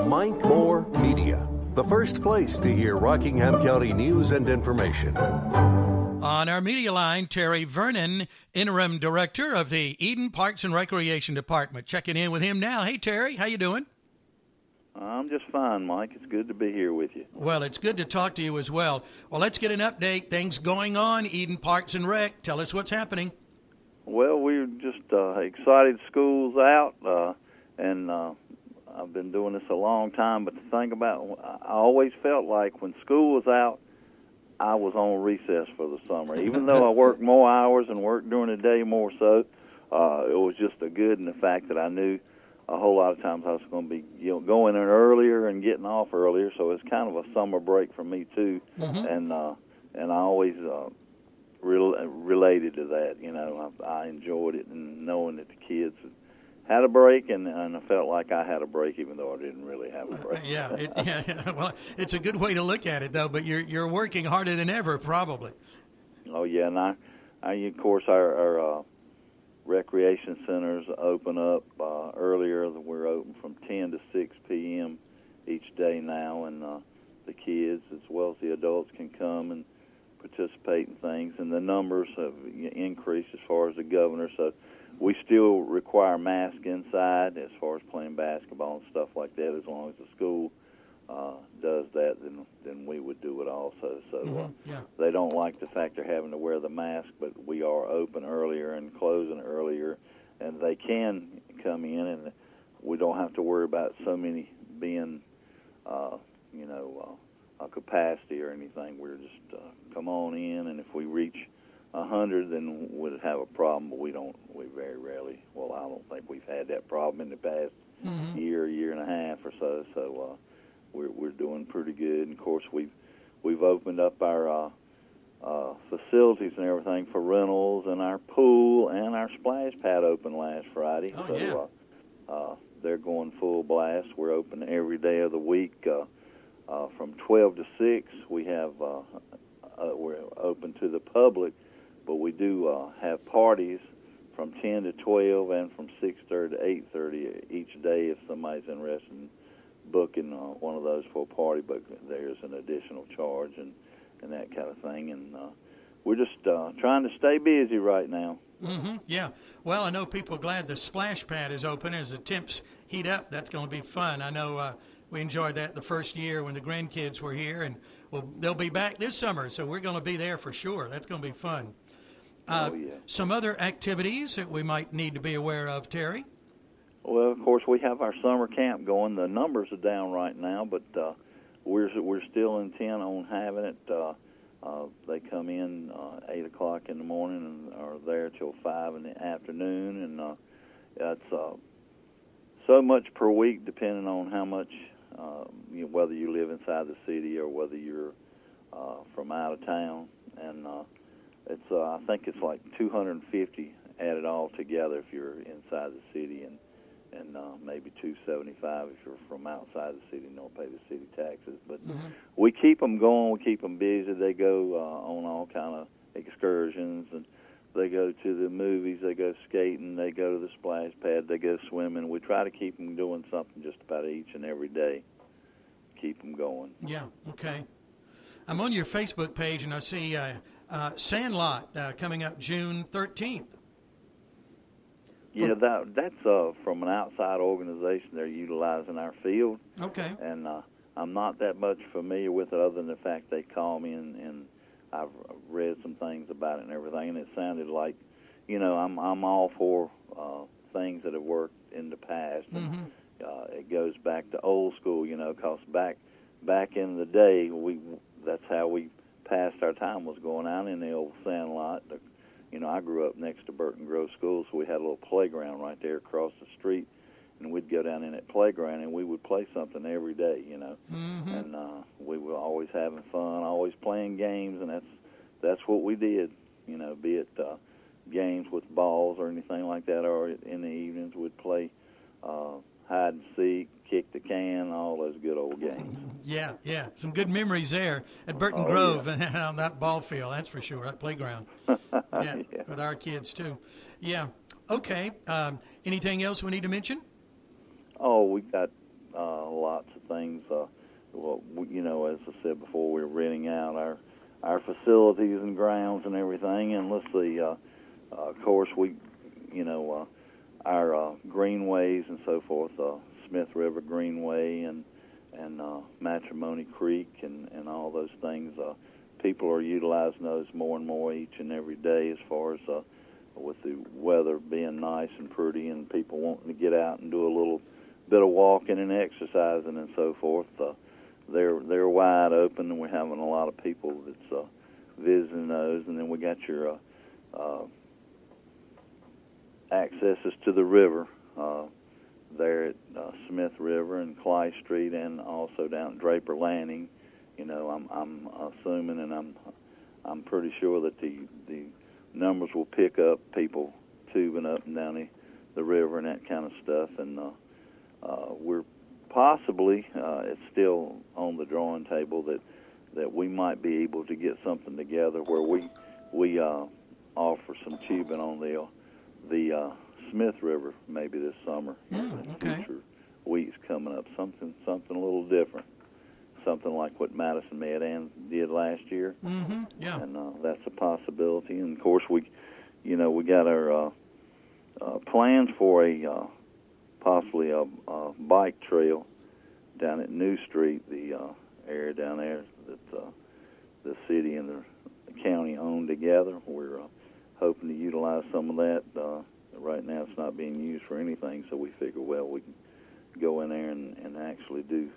Mike Moore Media, the first place to hear Rockingham County news and information. On our media line, Terry Vernon, Interim Director of the Eden Parks and Recreation Department. Checking in with him now. Hey, Terry, how you doing? I'm just fine, Mike. It's good to be here with you. Well, it's good to talk to you as well. Well, let's get an update. Things going on, Eden Parks and Rec. Tell us what's happening. Well, we're just excited school's out, and I've been doing this a long time, but the thing about I always felt like when school was out, I was on recess for the summer. Even though I worked more hours and worked during the day more so, it was just a good in the fact that I knew a whole lot of times I was going to be going in earlier and getting off earlier, so it's kind of a summer break for me too. And I always related to that. I enjoyed it, and knowing that the kids had a break, and I felt like I had a break, even though I didn't really have a break. Well, it's a good way to look at it, though. But you're working harder than ever, probably. Oh yeah, and I of course our recreation centers open up earlier. We're open from 10 to 6 p.m. each day now, and the kids as well as the adults can come and participate in things. And the numbers have increased as far as the governor, so we still require masks inside as far as playing basketball and stuff like that. As long as the school does that, then we would do it also. So they don't like the fact they're having to wear the mask, but we are open earlier and closing earlier, and they can come in, and we don't have to worry about so many being, a capacity or anything. We're just come on in, and if we reach 100, then we'd have a problem, but we very rarely, I don't think we've had that problem in the past year and a half or so, so we're doing pretty good. And of course we've opened up our facilities and everything for rentals, and our pool and our splash pad opened last Friday. They're going full blast. We're open every day of the week from 12 to 6. We have we're open to the public, but we do have parties from 10 to 12 and from 6:30 to 8:30 each day if somebody's interested in booking one of those for a party, but there's an additional charge and that kind of thing. And we're just trying to stay busy right now. Yeah. Well, I know people are glad the splash pad is open as the temps heat up. That's going to be fun. I know we enjoyed that the first year when the grandkids were here, and they'll be back this summer, so we're going to be there for sure. That's going to be fun. Some other activities that we might need to be aware of, Terry? Well, of course, we have our summer camp going. The numbers are down right now, but we're still intent on having it. They come in 8 o'clock in the morning and are there till 5 in the afternoon, and it's so much per week depending on how much, whether you live inside the city or whether you're from out of town. And it's I think it's like 250 added all together if you're inside the city, and maybe 275 if you're from outside the city and don't pay the city taxes. But we keep them going. We keep them busy. They go on all kind of excursions, and they go to the movies. They go skating. They go to the splash pad. They go swimming. We try to keep them doing something just about each and every day. Keep them going. Yeah. Okay. I'm on your Facebook page, and I see Sandlot coming up June 13th. Yeah, that's from an outside organization. They're utilizing our field. Okay. And I'm not that much familiar with it other than the fact they call me, and I've read some things about it and everything, and it sounded like, I'm all for things that have worked in the past. And, it goes back to old school, because back in the day, that's how we passed our time, was going out in the old Sandlot. I grew up next to Burton Grove School, so we had a little playground right there across the street, and we'd go down in that playground, and we would play something every day, and we were always having fun, always playing games, and that's what we did, be it games with balls or anything like that, or in the evenings we'd play hide and seek, kick the can, all those good old games. Yeah, some good memories there at Burton Grove and on that ball field, that's for sure, that playground. Yeah, with our kids too. Yeah. Okay. Anything else we need to mention? Oh, we got lots of I said before, we're renting out our facilities and grounds and everything. And let's see, of course, our greenways and so forth, Smith River Greenway and Matrimony Creek and all those things. People are utilizing those more and more each and every day, as far as with the weather being nice and pretty and people wanting to get out and do a little bit of walking and exercising and so forth. They're wide open, and we're having a lot of people that's visiting those. And then we got your accesses to the river there at Smith River and Clay Street, and also down at Draper Landing. I'm assuming, and I'm pretty sure that the numbers will pick up people tubing up and down the river and that kind of stuff. And we're possibly, it's still on the drawing table that we might be able to get something together where we offer some tubing on the Smith River maybe this summer. Future weeks coming up, something a little different, something like what Madison Medan did last year. Yeah, and that's a possibility. And of course, we got our plans for possibly a bike trail down at New Street, the area down there that the city and the county own together. We're hoping to utilize some of that. Right now, it's not being used for anything, so we figure, well, we can go in there and actually do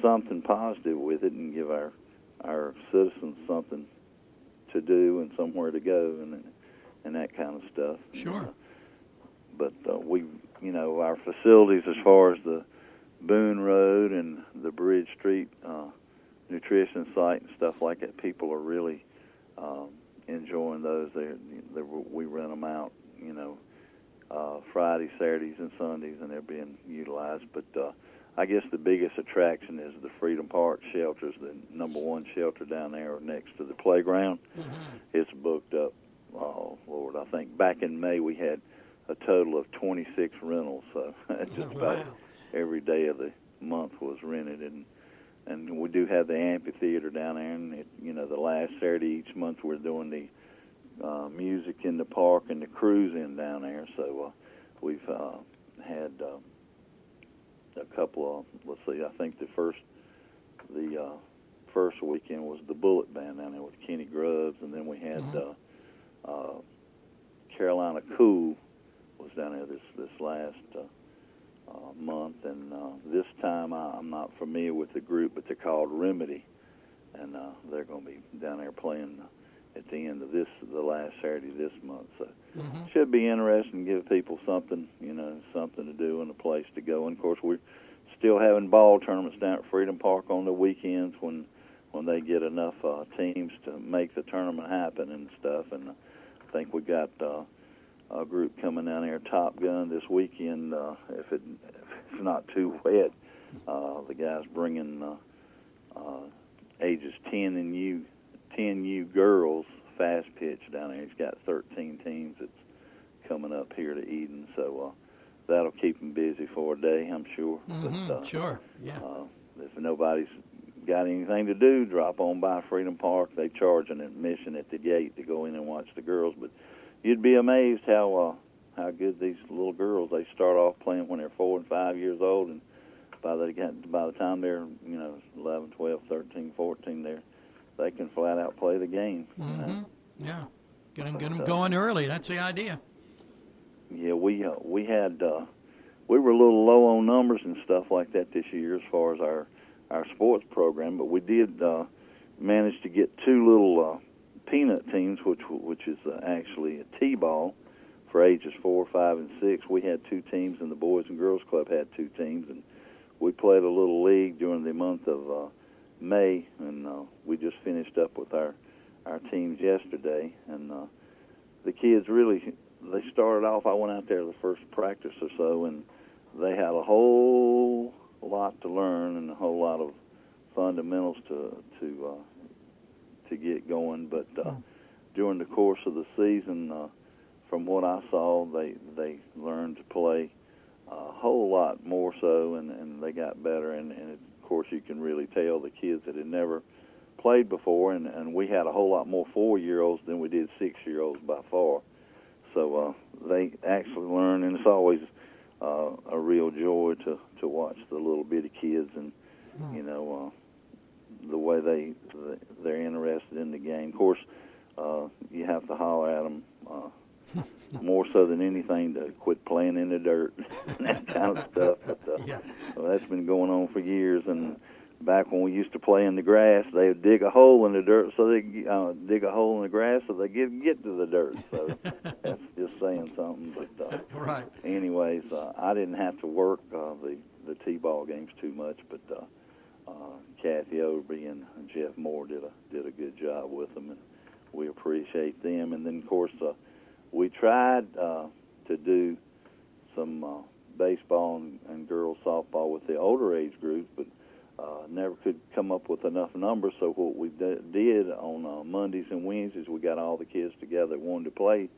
something positive with it and give our citizens something to do and somewhere to go and that kind of stuff. Sure. But our facilities as far as the Boone Road and the Bridge Street nutrition site and stuff like that, people are really enjoying those. We rent them out, Fridays, Saturdays, and Sundays, and they're being utilized. But I guess the biggest attraction is the Freedom Park shelters, the number one shelter down there next to the playground. It's booked up. Oh, Lord, I think back in May we had a total of 26 rentals, so just about every day of the month was rented. And we do have the amphitheater down there, and the last Saturday each month we're doing the music in the park and the cruise in down there. So we've had a couple of, let's see, I think the first weekend was the Bullet Band down there with Kenny Grubbs, and then we had Carolina Cool was down there this last month, and this time I'm not familiar with the group, but they're called Remedy, and they're going to be down there playing at the end of the last Saturday this month. So should be interesting, give people something, something to do and a place to go. And of course, we're still having ball tournaments down at Freedom Park on the weekends when they get enough teams to make the tournament happen and stuff. And I think we got a group coming down there, Top Gun, this weekend. If it's not too wet, the guys bringing ages 10U girls fast pitch down there. He's got 13 teams that's coming up here to Eden, so that'll keep them busy for a day, I'm sure. But, sure, yeah. If nobody's got anything to do, drop on by Freedom Park. They charge an admission at the gate to go in and watch the girls, but you'd be amazed how good these little girls. They start off playing when they're 4 and 5 years old, and by the time they're 11, 12, 13, 14, they can flat out play the game. Yeah, get them going early. That's the idea. Yeah, we had we were a little low on numbers and stuff like that this year as far as our sports program, but we did manage to get 2 little peanut teams, which is actually a T-ball for ages 4, 5, and 6. We had 2 teams, and the Boys and Girls Club had 2 teams, and we played a little league during the month of May, and we just finished up with our teams yesterday. And the kids really, they started off, I went out there the first practice or so, and they had a whole lot to learn and a whole lot of fundamentals to get going. But during the course of the season, from what I saw, they learned to play whole lot more so, and they got better. And of course, you can really tell the kids that had never played before, and we had a whole lot more 4-year-olds than we did 6-year-olds by far. So they actually learn, and it's always a real joy to watch the little bitty kids, and the way they're interested in the game. Of course, you have to holler at them more so than anything to quit playing in the dirt and that kind of stuff. But well, that's been going on for years. And back when we used to play in the grass, they would dig a hole in the dirt, so they dig a hole in the grass so they get to the dirt. So that's just saying something. But right. Anyways, I didn't have to work the t-ball games too much, but Kathy Overby and Jeff Moore did a good job with them, and we appreciate them. And then of course we tried to do some baseball and girls softball with the older age groups, but never could come up with enough numbers. So what we did on Mondays and Wednesdays, we got all the kids together that wanted to play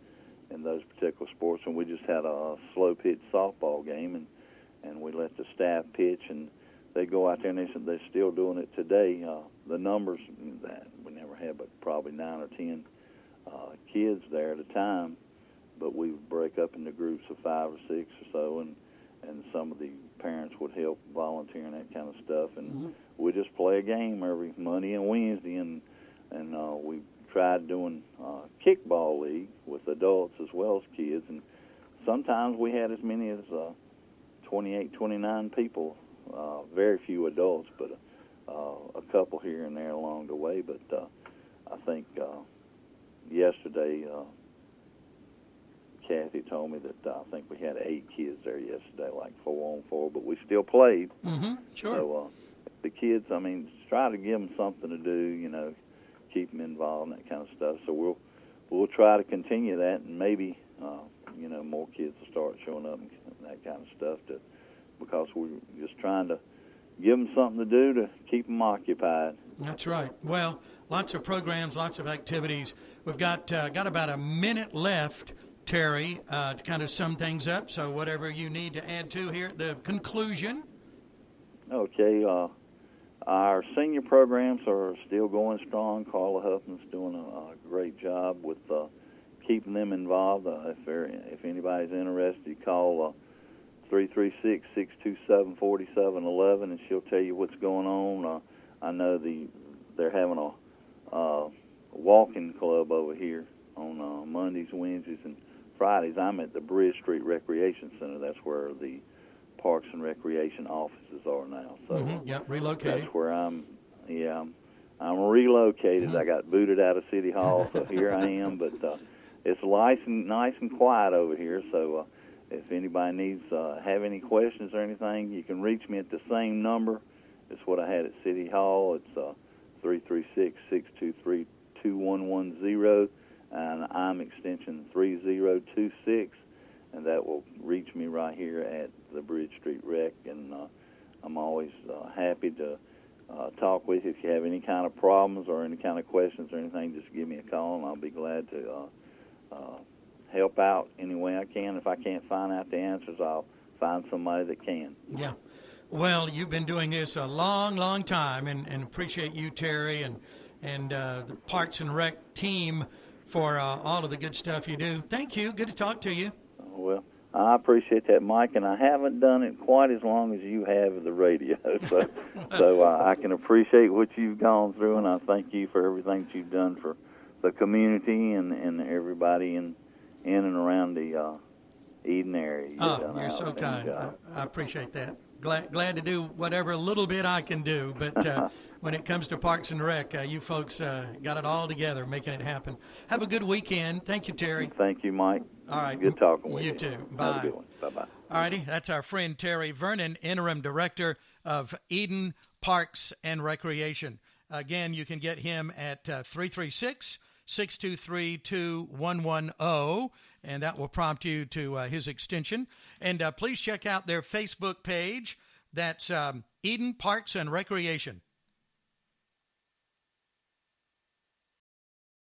in those particular sports, and we just had a slow pitch softball game, and we let the staff pitch, and they go out there, and they're still doing it today. The numbers that we never had, but probably 9 or 10 kids there at a time, but we would break up into groups of 5 or 6 or so, and some of the parents would help volunteer and that kind of stuff, and we just play a game every Monday and Wednesday, and we tried doing kickball league with adults as well as kids, and sometimes we had as many as 28, 29 people, very few adults, but a couple here and there along the way. But I think yesterday Kathy told me that I think we had 8 kids there yesterday, like 4-on-4, but we still played. Sure. So the kids, I mean, try to give them something to do, keep them involved and that kind of stuff. So we'll try to continue that, and maybe more kids will start showing up and that kind of stuff, because we're just trying to give them something to do to keep them occupied. That's right. Well, lots of programs, lots of activities. We've got about a minute left, Terry, to kind of sum things up. So whatever you need to add to here at the conclusion. Okay. Our senior programs are still going strong. Carla Huffman's doing a great job with keeping them involved. If anybody's interested, you call 336-627-4711, and she'll tell you what's going on. I know they're having a walking club over here on Mondays, Wednesdays, and Fridays. I'm at the Bridge Street Recreation Center. That's where the Parks and Recreation offices are now. So relocated. That's where I'm relocated. I got booted out of City Hall, so here I am. But it's nice and quiet over here. So if anybody needs have any questions or anything, you can reach me at the same number. It's what I had at City Hall. It's 336-623-2110, and I'm extension 3026, and that will reach me right here at the Bridge Street Rec. And I'm always happy to talk with you. If you have any kind of problems or any kind of questions or anything, just give me a call, and I'll be glad to help out any way I can. If I can't find out the answers, I'll find somebody that can. Yeah. Well, you've been doing this a long, long time, and appreciate you, Terry, and the Parks and Rec team for all of the good stuff you do. Thank you. Good to talk to you. Well, I appreciate that, Mike, and I haven't done it quite as long as you have the radio, so I can appreciate what you've gone through, and I thank you for everything that you've done for the community and everybody in and around the Eden area. You're so kind. I appreciate that. Glad to do whatever little bit I can do, but when it comes to Parks and Rec, you folks got it all together, making it happen. Have a good weekend. Thank you, Terry. Thank you, Mike. All right. Good talking with you. You too. Bye. Have a good one. Bye-bye. All righty. That's our friend Terry Vernon, Interim Director of Eden Parks and Recreation. Again, you can get him at 336-623-2110, and that will prompt you to his extension. And please check out their Facebook page. That's Eden Parks and Recreation.